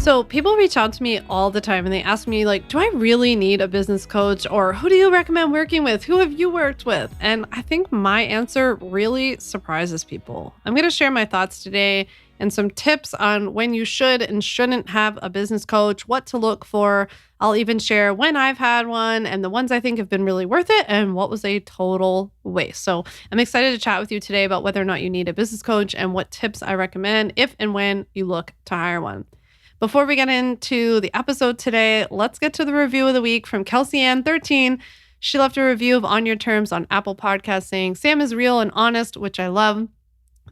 So people reach out to me all the time and they ask me like, do I really need a business coach, or who do you recommend working with? Who have you worked with? And I think my answer really surprises people. I'm going to share my thoughts today and some tips on when you should and shouldn't have a business coach, what to look for. I'll even share when I've had one and the ones I think have been really worth it and what was a total waste. So I'm excited to chat with you today about whether or not you need a business coach and what tips I recommend if and when you look to hire one. Before we get into the episode today, let's get to the review of the week from Kelsey Ann 13. She left a review of On Your Terms on Apple Podcasts saying, Sam is real and honest, which I love.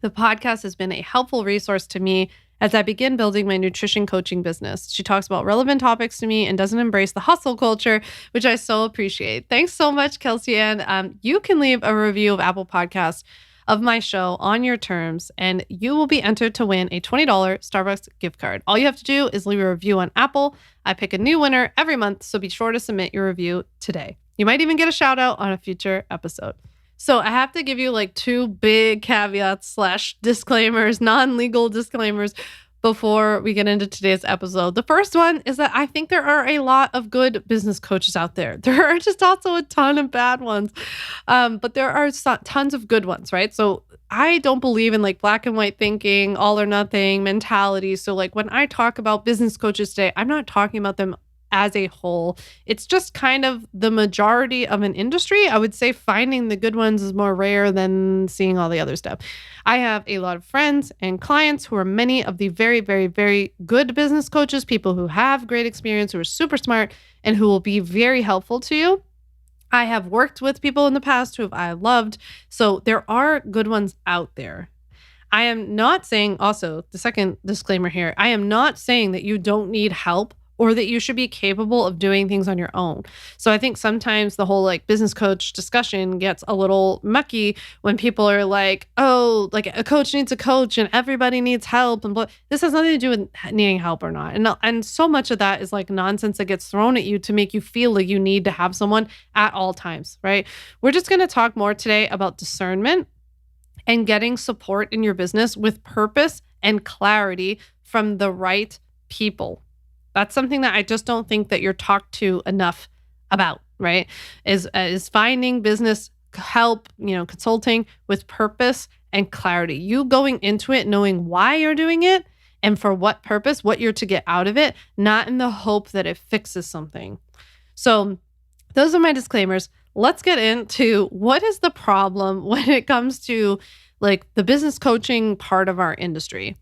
The podcast has been a helpful resource to me as I begin building my nutrition coaching business. She talks about relevant topics to me and doesn't embrace the hustle culture, which I so appreciate. Thanks so much, Kelsey Ann. You can leave a review of Apple Podcasts of my show On Your Terms, and you will be entered to win a $20 Starbucks gift card. All you have to do is leave a review on Apple. I pick a new winner every month, so be sure to submit your review today. You might even get a shout out on a future episode. So I have to give you like two big caveats / disclaimers, non-legal disclaimers before we get into today's episode. The first one is that I think there are a lot of good business coaches out there. There are just also a ton of bad ones, but there are tons of good ones, right? So I don't believe in like black and white thinking, all or nothing mentality. So like when I talk about business coaches today, I'm not talking about them as a whole. It's just kind of the majority of an industry. I would say finding the good ones is more rare than seeing all the other stuff. I have a lot of friends and clients who are many of the very, very, very good business coaches, people who have great experience, who are super smart, and who will be very helpful to you. I have worked with people in the past who I loved. So there are good ones out there. I am not saying, also, the second disclaimer here, I am not saying that you don't need help or that you should be capable of doing things on your own. So I think sometimes the whole like business coach discussion gets a little mucky when people are like, oh, like a coach needs a coach and everybody needs help. And this has nothing to do with needing help or not. And so much of that is like nonsense that gets thrown at you to make you feel like you need to have someone at all times, right? We're just going to talk more today about discernment and getting support in your business with purpose and clarity from the right people. That's something that I just don't think that you're talked to enough about, right? Is finding business help, consulting with purpose and clarity. You going into it knowing why you're doing it and for what purpose, what you're to get out of it, not in the hope that it fixes something. So those are my disclaimers. Let's get into what is the problem when it comes to like the business coaching part of our industry.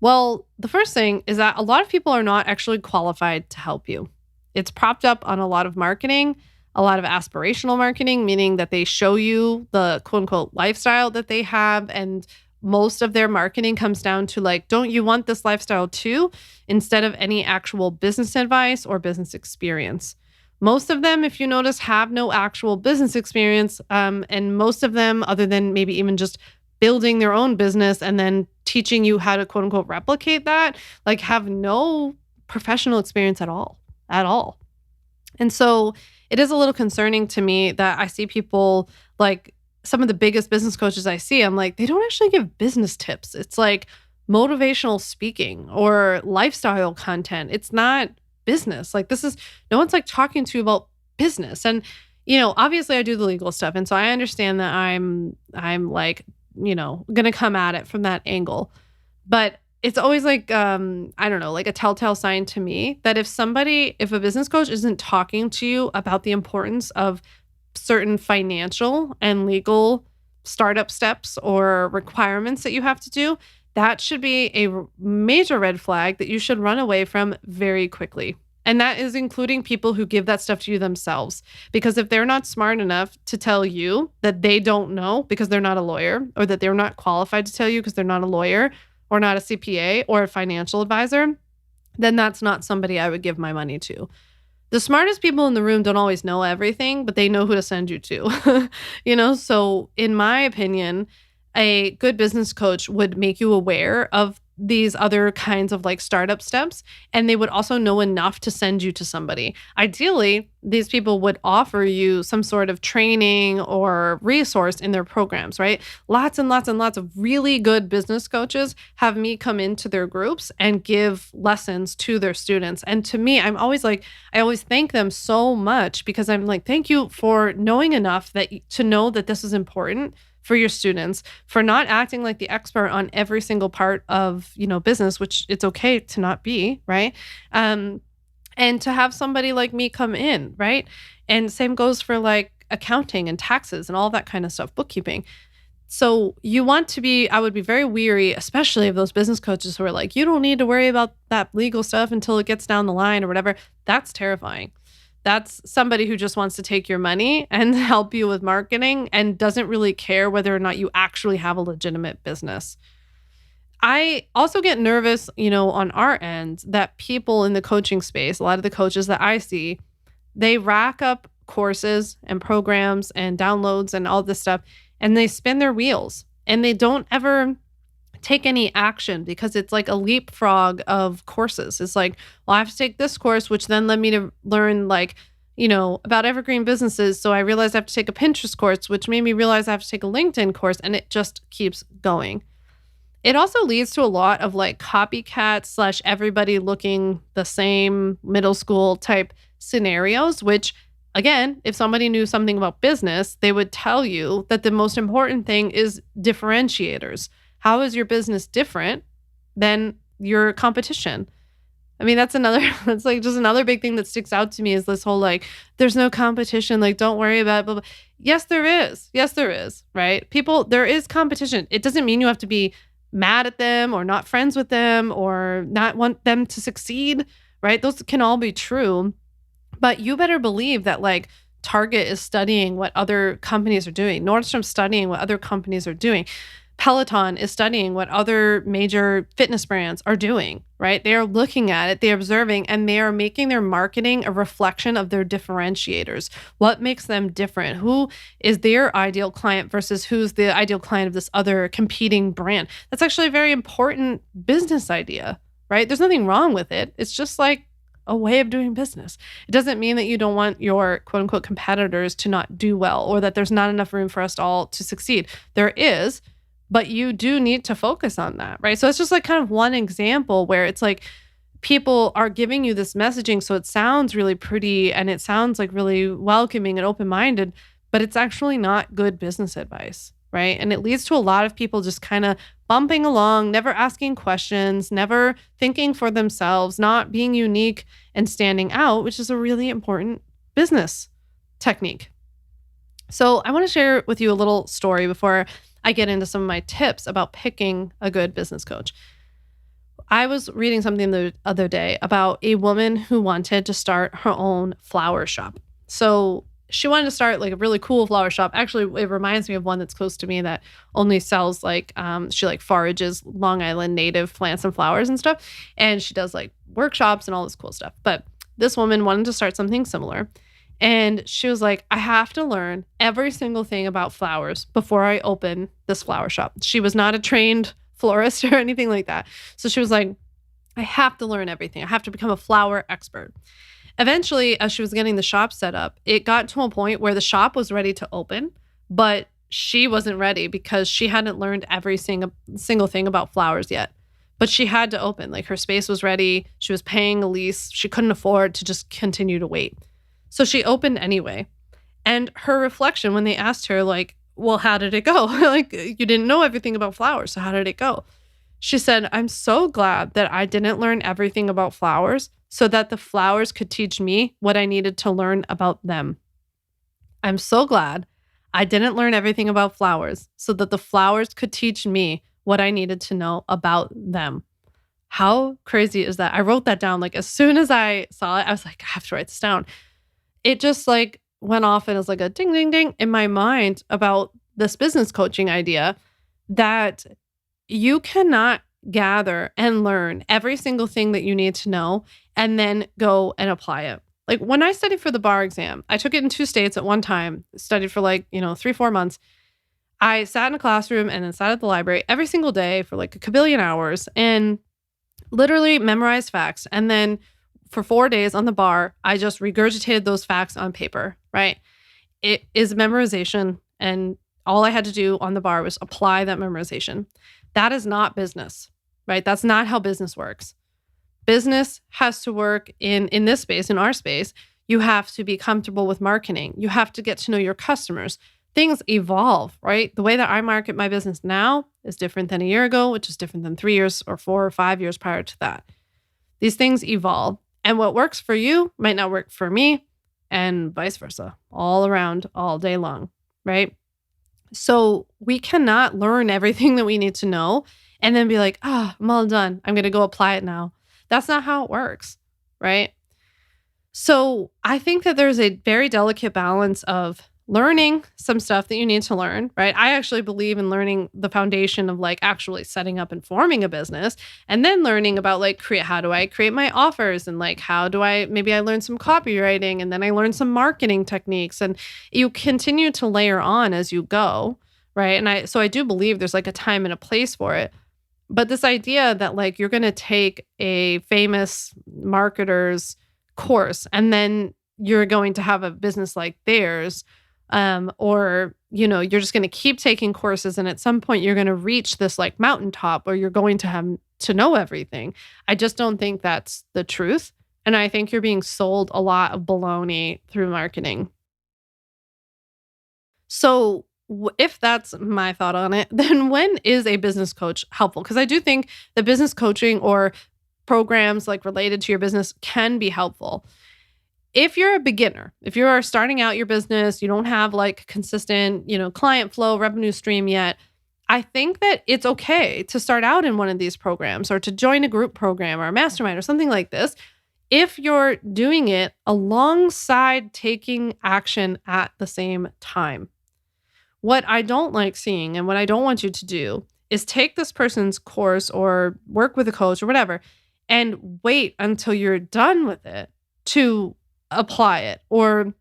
Well, the first thing is that a lot of people are not actually qualified to help you. It's propped up on a lot of marketing, a lot of aspirational marketing, meaning that they show you the quote unquote lifestyle that they have. And most of their marketing comes down to like, don't you want this lifestyle too? Instead of any actual business advice or business experience. Most of them, if you notice, have no actual business experience. And most of them, other than maybe even just building their own business and then teaching you how to quote unquote replicate that, like have no professional experience at all. And so it is a little concerning to me that I see people like some of the biggest business coaches I see, I'm like, they don't actually give business tips. It's like motivational speaking or lifestyle content. It's not business. Like no one's like talking to you about business. And, obviously I do the legal stuff. And so I understand that I'm like, going to come at it from that angle. But it's always like, I don't know, like a telltale sign to me that if a business coach isn't talking to you about the importance of certain financial and legal startup steps or requirements that you have to do, that should be a major red flag that you should run away from very quickly. And that is including people who give that stuff to you themselves. Because if they're not smart enough to tell you that they don't know because they're not a lawyer, or that they're not qualified to tell you because they're not a lawyer or not a CPA or a financial advisor, then that's not somebody I would give my money to. The smartest people in the room don't always know everything, but they know who to send you to. So in my opinion, a good business coach would make you aware of these other kinds of like startup steps, and they would also know enough to send you to somebody. Ideally, these people would offer you some sort of training or resource in their programs, right? Lots and lots and lots of really good business coaches have me come into their groups and give lessons to their students. And to me, I'm always like, I always thank them so much, because I'm like, thank you for knowing enough that to know that this is important for your students, for not acting like the expert on every single part of, business, which it's okay to not be, right? And to have somebody like me come in, right? And same goes for like accounting and taxes and all that kind of stuff, bookkeeping. So I would be very weary, especially of those business coaches who are like, you don't need to worry about that legal stuff until it gets down the line or whatever. That's terrifying. That's somebody who just wants to take your money and help you with marketing and doesn't really care whether or not you actually have a legitimate business. I also get nervous, on our end, that people in the coaching space, a lot of the coaches that I see, they rack up courses and programs and downloads and all this stuff, and they spin their wheels and they don't ever take any action, because it's like a leapfrog of courses. It's like, well, I have to take this course, which then led me to learn about evergreen businesses. So I realized I have to take a Pinterest course, which made me realize I have to take a LinkedIn course, and it just keeps going. It also leads to a lot of like copycat / everybody looking the same middle school type scenarios, which again, if somebody knew something about business, they would tell you that the most important thing is differentiators. How is your business different than your competition? I mean, that's like just another big thing that sticks out to me, is this whole like, there's no competition, like don't worry about it, blah, blah. Yes, there is. Yes, there is, right? There is competition. It doesn't mean you have to be mad at them or not friends with them or not want them to succeed, right? Those can all be true. But you better believe that like Target is studying what other companies are doing. Nordstrom's studying what other companies are doing. Peloton is studying what other major fitness brands are doing, right? They are looking at it, they're observing, and they are making their marketing a reflection of their differentiators. What makes them different? Who is their ideal client versus who's the ideal client of this other competing brand? That's actually a very important business idea, right? There's nothing wrong with it. It's just like a way of doing business. It doesn't mean that you don't want your quote unquote competitors to not do well, or that there's not enough room for us all to succeed. There is. But you do need to focus on that, right? So it's just like kind of one example where it's like people are giving you this messaging, so it sounds really pretty and it sounds like really welcoming and open-minded, but it's actually not good business advice, right? And it leads to a lot of people just kind of bumping along, never asking questions, never thinking for themselves, not being unique and standing out, which is a really important business technique. So I want to share with you a little story before I get into some of my tips about picking a good business coach. I was reading something the other day about a woman who wanted to start her own flower shop. So she wanted to start like a really cool flower shop. Actually, it reminds me of one that's close to me that only sells like, she like forages Long Island native plants and flowers and stuff. And she does like workshops and all this cool stuff. But this woman wanted to start something similar. And she was like, I have to learn every single thing about flowers before I open this flower shop. She was not a trained florist or anything like that. So she was like, I have to learn everything. I have to become a flower expert. Eventually, as she was getting the shop set up, it got to a point where the shop was ready to open, but she wasn't ready because she hadn't learned every single thing about flowers yet. But she had to open. Like her space was ready. She was paying a lease. She couldn't afford to just continue to wait. So she opened anyway. And her reflection when they asked her, like, well, how did it go? Like, you didn't know everything about flowers. So how did it go? She said, I'm so glad that I didn't learn everything about flowers so that the flowers could teach me what I needed to learn about them. I'm so glad I didn't learn everything about flowers so that the flowers could teach me what I needed to know about them. How crazy is that? I wrote that down. Like as soon as I saw it, I was like, I have to write this down. It just like went off and it was like a ding, ding, ding in my mind about this business coaching idea that you cannot gather and learn every single thing that you need to know and then go and apply it. Like when I studied for the bar exam, I took it in 2 states at one time, studied for like, 3-4 months. I sat in a classroom and then sat at the library every single day for like a kabillion hours and literally memorized facts. And then for 4 days on the bar, I just regurgitated those facts on paper, right? It is memorization. And all I had to do on the bar was apply that memorization. That is not business, right? That's not how business works. Business has to work in this space, in our space. You have to be comfortable with marketing. You have to get to know your customers. Things evolve, right? The way that I market my business now is different than a year ago, which is different than 3 years or 4 or 5 years prior to that. These things evolve. And what works for you might not work for me, and vice versa, all around, all day long, right? So we cannot learn everything that we need to know and then be like, I'm all done. I'm going to go apply it now. That's not how it works, right? So I think that there's a very delicate balance of learning some stuff that you need to learn, right? I actually believe in learning the foundation of like actually setting up and forming a business, and then learning about like how do I create my offers, and like maybe I learn some copywriting, and then I learn some marketing techniques, and you continue to layer on as you go, right? And I do believe there's like a time and a place for it. But this idea that like you're going to take a famous marketer's course and then you're going to have a business like theirs, or you're just going to keep taking courses, and at some point you're going to reach this like mountaintop, or you're going to have to know everything. I just don't think that's the truth. And I think you're being sold a lot of baloney through marketing. So if that's my thought on it, then when is a business coach helpful? Because I do think the business coaching or programs like related to your business can be helpful. If you're a beginner, if you are starting out your business, you don't have like consistent, client flow, revenue stream yet, I think that it's okay to start out in one of these programs or to join a group program or a mastermind or something like this if you're doing it alongside taking action at the same time. What I don't like seeing and what I don't want you to do is take this person's course or work with a coach or whatever and wait until you're done with it to apply it, or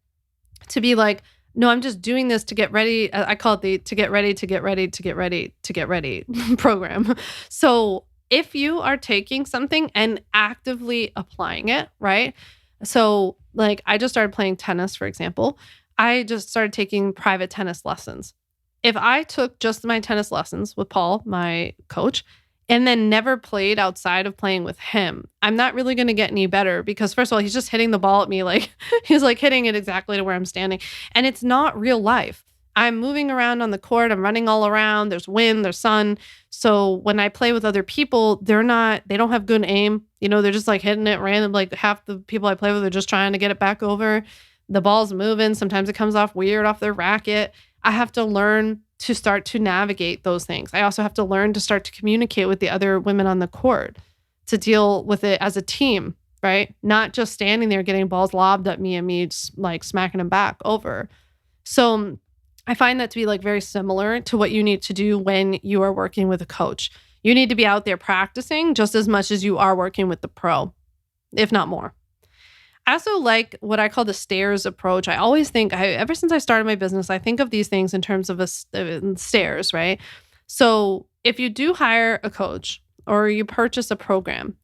to be like, no, I'm just doing this to get ready. I call it the to get ready program. So if you are taking something and actively applying it, right? So like I just started playing tennis, for example. I just started taking private tennis lessons. If I took just my tennis lessons with Paul, my coach, and then never played outside of playing with him, I'm not really going to get any better, because first of all, he's just hitting the ball at me like he's like hitting it exactly to where I'm standing. And it's not real life. I'm moving around on the court. I'm running all around. There's wind, there's sun. So when I play with other people, they don't have good aim. They're just like hitting it random. Like half the people I play with are just trying to get it back over. The ball's moving. Sometimes it comes off weird off their racket. I have to learn to start to navigate those things. I also have to learn to start to communicate with the other women on the court, to deal with it as a team, right? Not just standing there getting balls lobbed at me and me just like smacking them back over. So I find that to be like very similar to what you need to do when you are working with a coach. You need to be out there practicing just as much as you are working with the pro, if not more. I also like what I call the stairs approach. I always think, ever since I started my business, I think of these things in terms of stairs, right? So if you do hire a coach or you purchase a program,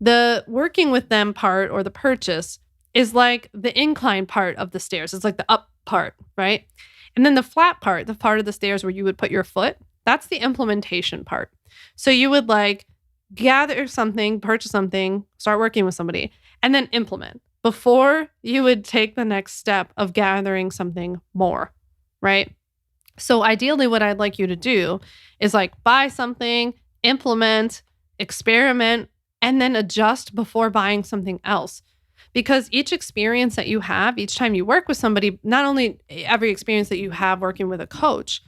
the working with them part or the purchase is like the incline part of the stairs. It's like the up part, right? And then the flat part, the part of the stairs where you would put your foot, that's the implementation part. So you would like gather something, purchase something, start working with somebody, and then implement before you would take the next step of gathering something more, right? So ideally what I'd like you to do is like buy something, implement, experiment, and then adjust before buying something else. Because each experience that you have, each time you work with somebody, not only every experience that you have working with a coach,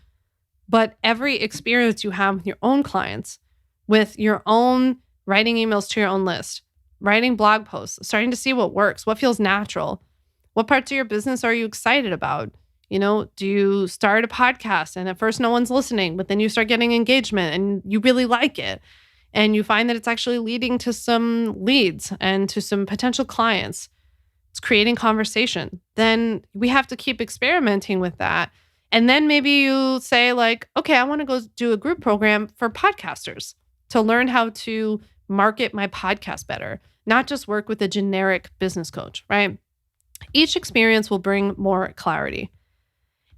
but every experience you have with your own clients, with your own writing emails to your own list, writing blog posts, starting to see what works, what feels natural. What parts of your business are you excited about? Do you start a podcast and at first no one's listening, but then you start getting engagement and you really like it and you find that it's actually leading to some leads and to some potential clients. It's creating conversation. Then we have to keep experimenting with that And then maybe you say like, okay, I want to go do a group program for podcasters to learn how to market my podcast better, not just work with a generic business coach, right? Each experience will bring more clarity.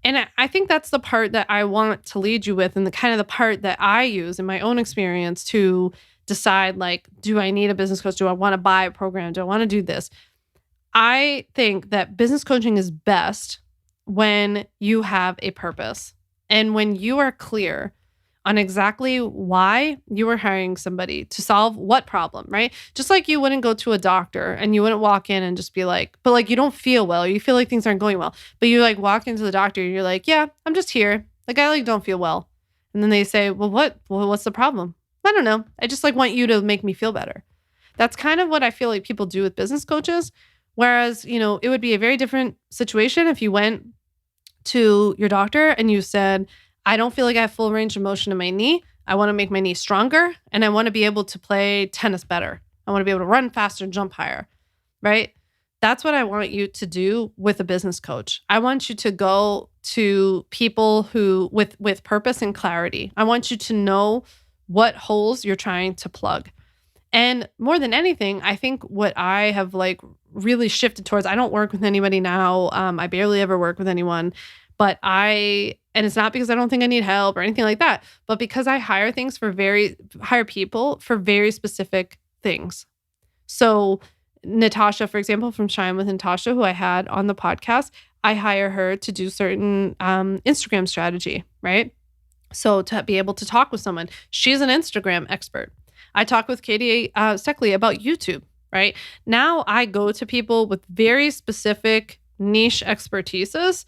And I think that's the part that I want to lead you with, and the kind of the part that I use in my own experience to decide like, do I need a business coach? Do I want to buy a program? Do I want to do this? I think that business coaching is best when you have a purpose and when you are clear on exactly why you are hiring somebody to solve what problem, right? Just like you wouldn't go to a doctor and you wouldn't walk in and just be like, but like you don't feel well, or you feel like things aren't going well, but you like walk into the doctor and you're like, yeah, I'm just here. Like I like don't feel well. And then they say, well, what's the problem? I don't know. I just like want you to make me feel better. That's kind of what I feel like people do with business coaches. Whereas, it would be a very different situation if you went to your doctor and you said, I don't feel like I have full range of motion in my knee. I want to make my knee stronger and I want to be able to play tennis better. I want to be able to run faster and jump higher, right? That's what I want you to do with a business coach. I want you to go to people who with purpose and clarity. I want you to know what holes you're trying to plug. And more than anything, I think what I have like really shifted towards, I don't work with anybody now. I barely ever work with anyone, and it's not because I don't think I need help or anything like that, but because I hire people for very specific things. So Natasha, for example, from Shine with Natasha, who I had on the podcast, I hire her to do certain Instagram strategy, right? So to be able to talk with someone, she's an Instagram expert. I talk with Katie Steckley about YouTube, right? Now I go to people with very specific niche expertises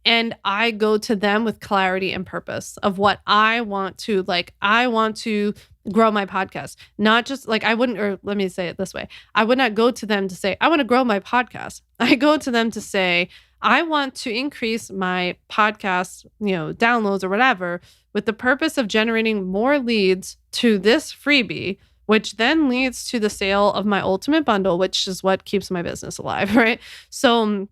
and I go to them with clarity and purpose of what I want to, I want to grow my podcast. Not just like let me say it this way. I would not go to them to say, I want to grow my podcast. I go to them to say, I want to increase my podcast, downloads or whatever, with the purpose of generating more leads to this freebie, which then leads to the sale of my ultimate bundle, which is what keeps my business alive, right? So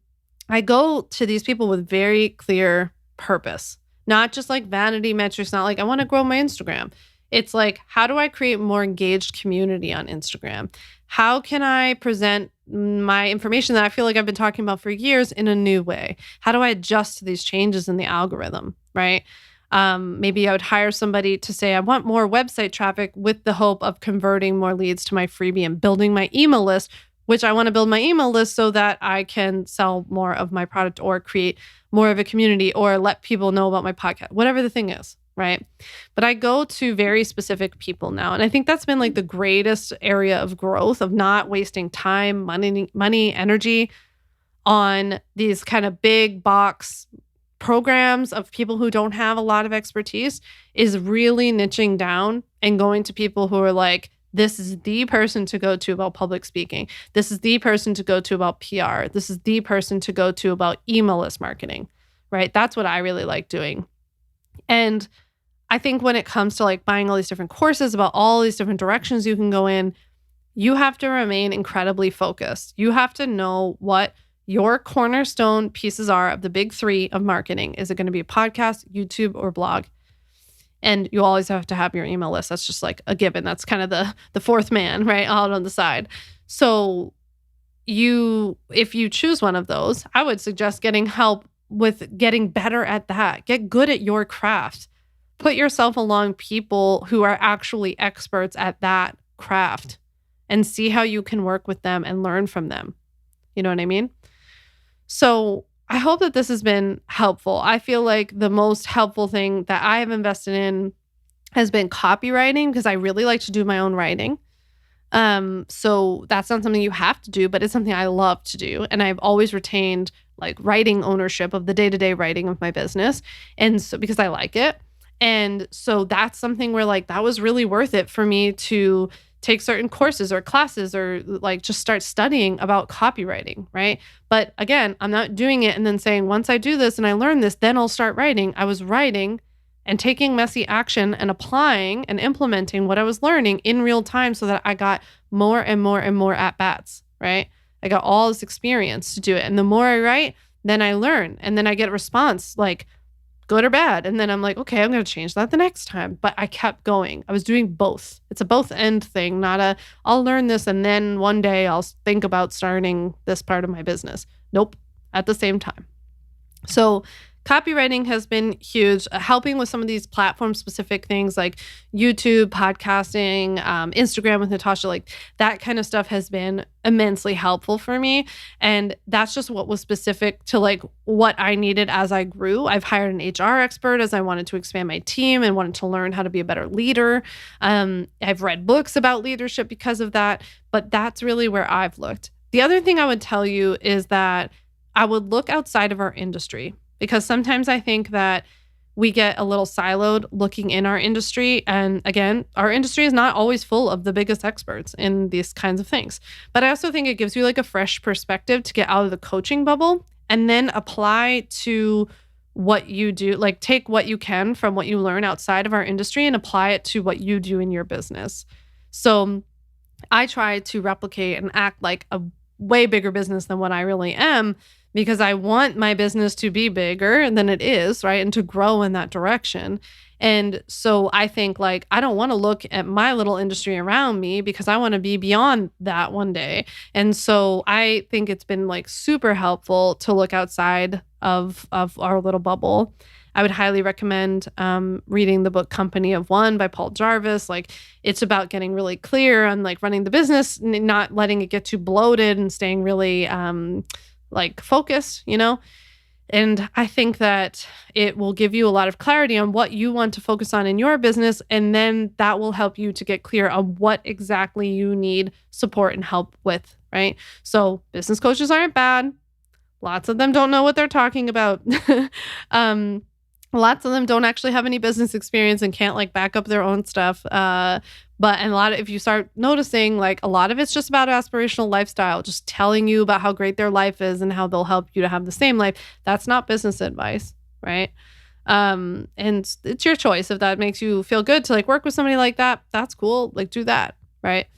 I go to these people with very clear purpose, not just like vanity metrics, not like I want to grow my Instagram. It's like, how do I create more engaged community on Instagram? How can I present my information that I feel like I've been talking about for years in a new way? How do I adjust to these changes in the algorithm, right? Maybe I would hire somebody to say, I want more website traffic with the hope of converting more leads to my freebie and building my email list, which I want to build my email list so that I can sell more of my product or create more of a community or let people know about my podcast, whatever the thing is, right? But I go to very specific people now. And I think that's been like the greatest area of growth, of not wasting time, money, energy on these kind of big box programs of people who don't have a lot of expertise, is really niching down and going to people who are like, this is the person to go to about public speaking. This is the person to go to about PR. This is the person to go to about email list marketing, right? That's what I really like doing. And I think when it comes to like buying all these different courses about all these different directions you can go in, you have to remain incredibly focused. You have to know what your cornerstone pieces are of the big three of marketing. Is it going to be a podcast, YouTube, or blog? And you always have to have your email list. That's just like a given. That's kind of the fourth man, right, out on the side. So if you choose one of those, I would suggest getting help with getting better at that. Get good at your craft. Put yourself along people who are actually experts at that craft and see how you can work with them and learn from them. You know what I mean? So I hope that this has been helpful. I feel like the most helpful thing that I have invested in has been copywriting, because I really like to do my own writing. So that's not something you have to do, but it's something I love to do. And I've always retained like writing ownership of the day-to-day writing of my business. And so because I like it. And so that's something where like that was really worth it for me to take certain courses or classes or like just start studying about copywriting, right? But again, I'm not doing it and then saying, once I do this and I learn this, then I'll start writing. I was writing and taking messy action and applying and implementing what I was learning in real time so that I got more and more and more at-bats, right? I got all this experience to do it. And the more I write, then I learn. And then I get a response like, good or bad. And then I'm like, okay, I'm going to change that the next time. But I kept going. I was doing both. It's a both end thing, not a, I'll learn this and then one day I'll think about starting this part of my business. Nope, at the same time. So copywriting has been huge, helping with some of these platform-specific things like YouTube, podcasting, Instagram with Natasha, like that kind of stuff has been immensely helpful for me. And that's just what was specific to like what I needed as I grew. I've hired an HR expert as I wanted to expand my team and wanted to learn how to be a better leader. I've read books about leadership because of that, but that's really where I've looked. The other thing I would tell you is that I would look outside of our industry, because sometimes I think that we get a little siloed looking in our industry. And again, our industry is not always full of the biggest experts in these kinds of things. But I also think it gives you like a fresh perspective to get out of the coaching bubble and then apply to what you do. Like take what you can from what you learn outside of our industry and apply it to what you do in your business. So I try to replicate and act like a way bigger business than what I really am, because I want my business to be bigger than it is, right? And to grow in that direction. And so I think like, I don't want to look at my little industry around me because I want to be beyond that one day. And so I think it's been like super helpful to look outside of our little bubble. I would highly recommend reading the book Company of One by Paul Jarvis. Like it's about getting really clear on like running the business, not letting it get too bloated and staying really like focused, you know? And I think that it will give you a lot of clarity on what you want to focus on in your business. And then that will help you to get clear on what exactly you need support and help with, right? So business coaches aren't bad. Lots of them don't know what they're talking about. Lots of them don't actually have any business experience and can't like back up their own stuff. If you start noticing, like a lot of it's just about aspirational lifestyle, just telling you about how great their life is and how they'll help you to have the same life. That's not business advice, right? And it's your choice. If that makes you feel good to like work with somebody like that, that's cool. Like do that, right?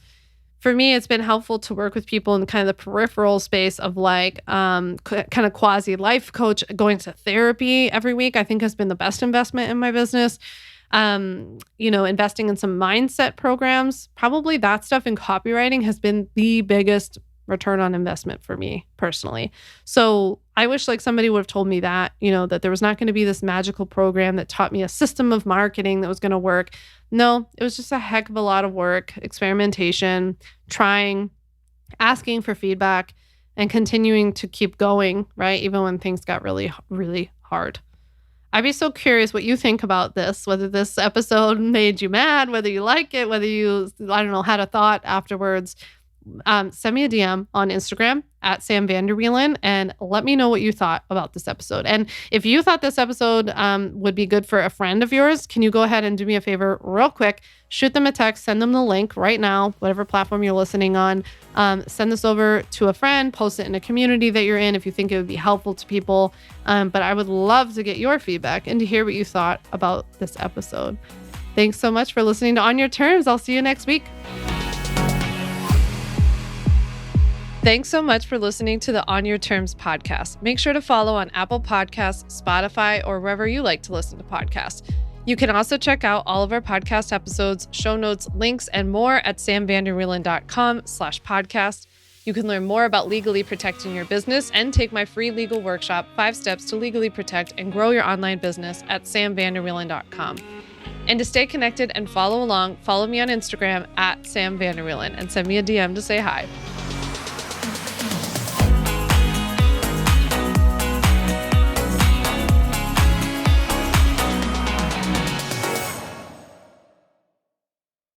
For me, it's been helpful to work with people in kind of the peripheral space of like kind of quasi life coach. Going to therapy every week, I think has been the best investment in my business. Investing in some mindset programs, probably that stuff in copywriting has been the biggest return on investment for me personally. So I wish like somebody would have told me that, that there was not going to be this magical program that taught me a system of marketing that was going to work. No, it was just a heck of a lot of work, experimentation, trying, asking for feedback, and continuing to keep going, right? Even when things got really, really hard. I'd be so curious what you think about this, whether this episode made you mad, whether you like it, whether you, had a thought afterwards. Send me a DM on Instagram at Sam Vander Wielen and let me know what you thought about this episode. And if you thought this episode would be good for a friend of yours, can you go ahead and do me a favor real quick? Shoot them a text, send them the link right now, whatever platform you're listening on. Send this over to a friend, post it in a community that you're in if you think it would be helpful to people. But I would love to get your feedback and to hear what you thought about this episode. Thanks so much for listening to On Your Terms. I'll see you next week. Thanks so much for listening to the On Your Terms podcast. Make sure to follow on Apple Podcasts, Spotify, or wherever you like to listen to podcasts. You can also check out all of our podcast episodes, show notes, links, and more at samvanderwielen.com/podcast. You can learn more about legally protecting your business and take my free legal workshop, 5 Steps to Legally Protect and Grow Your Online Business at samvanderwielen.com. And to stay connected and follow along, follow me on Instagram at Sam Vander Wielen and send me a DM to say hi.